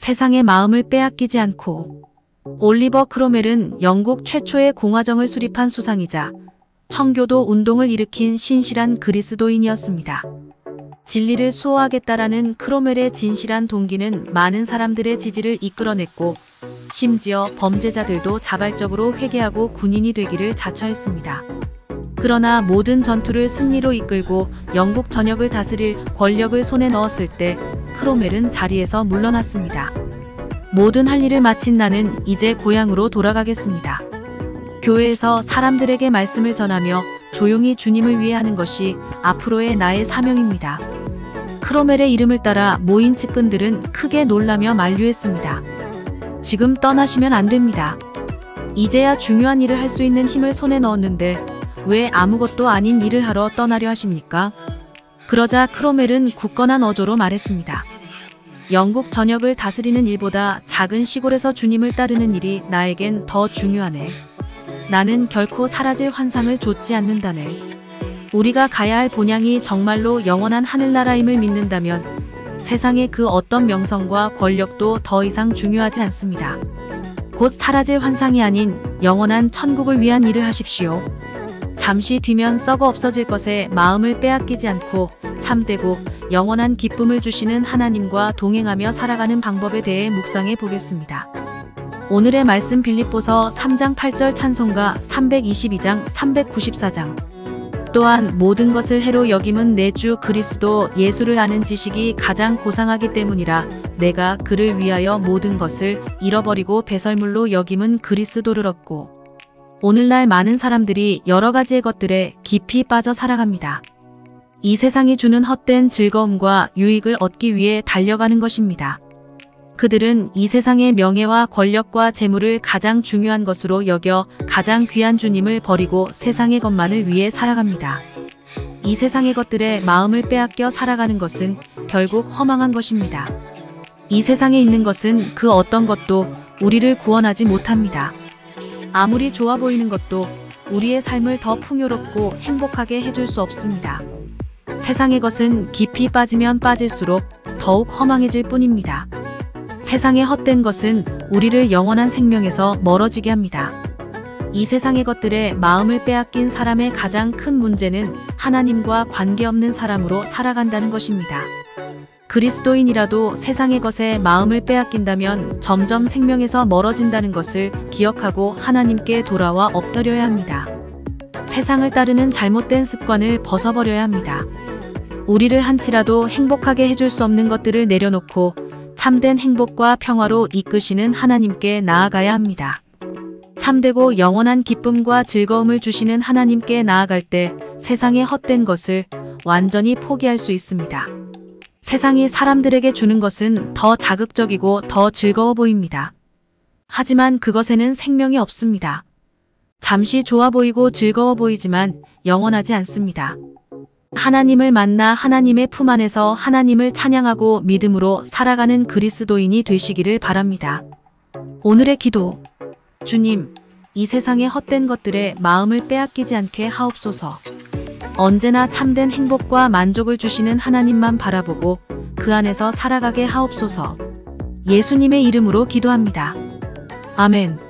세상의 마음을 빼앗기지 않고. 올리버 크로멜은 영국 최초의 공화정을 수립한 수상이자 청교도 운동을 일으킨 신실한 그리스도인이었습니다. 진리를 수호하겠다라는 크로멜의 진실한 동기는 많은 사람들의 지지를 이끌어냈고 심지어 범죄자들도 자발적으로 회개하고 군인이 되기를 자처했습니다. 그러나 모든 전투를 승리로 이끌고 영국 전역을 다스릴 권력을 손에 넣었을 때 크로멜은 자리에서 물러났습니다. 모든 할 일을 마친 나는 이제 고향으로 돌아가겠습니다. 교회에서 사람들에게 말씀을 전하며 조용히 주님을 위해 하는 것이 앞으로의 나의 사명입니다. 크로멜의 이름을 따라 모인 측근들은 크게 놀라며 만류했습니다. 지금 떠나시면 안 됩니다. 이제야 중요한 일을 할 수 있는 힘을 손에 넣었는데 왜 아무것도 아닌 일을 하러 떠나려 하십니까? 그러자 크로멜은 굳건한 어조로 말했습니다. 영국 전역을 다스리는 일보다 작은 시골에서 주님을 따르는 일이 나에겐 더 중요하네. 나는 결코 사라질 환상을 좇지 않는다네. 우리가 가야 할 본향이 정말로 영원한 하늘나라임을 믿는다면 세상의 그 어떤 명성과 권력도 더 이상 중요하지 않습니다. 곧 사라질 환상이 아닌 영원한 천국을 위한 일을 하십시오. 잠시 뒤면 썩어 없어질 것에 마음을 빼앗기지 않고 참되고 영원한 기쁨을 주시는 하나님과 동행하며 살아가는 방법에 대해 묵상해 보겠습니다. 오늘의 말씀 빌립보서 3장 8절 찬송가 322장 394장. 또한 모든 것을 해로 여김은 내 주 그리스도 예수를 아는 지식이 가장 고상하기 때문이라. 내가 그를 위하여 모든 것을 잃어버리고 배설물로 여김은 그리스도를 얻고. 오늘날 많은 사람들이 여러 가지의 것들에 깊이 빠져 살아갑니다. 이 세상이 주는 헛된 즐거움과 유익을 얻기 위해 달려가는 것입니다. 그들은 이 세상의 명예와 권력과 재물을 가장 중요한 것으로 여겨 가장 귀한 주님을 버리고 세상의 것만을 위해 살아갑니다. 이 세상의 것들에 마음을 빼앗겨 살아가는 것은 결국 허망한 것입니다. 이 세상에 있는 것은 그 어떤 것도 우리를 구원하지 못합니다. 아무리 좋아 보이는 것도 우리의 삶을 더 풍요롭고 행복하게 해줄 수 없습니다. 세상의 것은 깊이 빠지면 빠질수록 더욱 허망해질 뿐입니다. 세상의 헛된 것은 우리를 영원한 생명에서 멀어지게 합니다. 이 세상의 것들에 마음을 빼앗긴 사람의 가장 큰 문제는 하나님과 관계없는 사람으로 살아간다는 것입니다. 그리스도인이라도 세상의 것에 마음을 빼앗긴다면 점점 생명에서 멀어진다는 것을 기억하고 하나님께 돌아와 엎드려야 합니다. 세상을 따르는 잘못된 습관을 벗어버려야 합니다. 우리를 한치라도 행복하게 해줄 수 없는 것들을 내려놓고 참된 행복과 평화로 이끄시는 하나님께 나아가야 합니다. 참되고 영원한 기쁨과 즐거움을 주시는 하나님께 나아갈 때 세상의 헛된 것을 완전히 포기할 수 있습니다. 세상이 사람들에게 주는 것은 더 자극적이고 더 즐거워 보입니다. 하지만 그것에는 생명이 없습니다. 잠시 좋아 보이고 즐거워 보이지만 영원하지 않습니다. 하나님을 만나 하나님의 품 안에서 하나님을 찬양하고 믿음으로 살아가는 그리스도인이 되시기를 바랍니다. 오늘의 기도. 주님, 이 세상의 헛된 것들에 마음을 빼앗기지 않게 하옵소서. 언제나 참된 행복과 만족을 주시는 하나님만 바라보고 그 안에서 살아가게 하옵소서. 예수님의 이름으로 기도합니다. 아멘.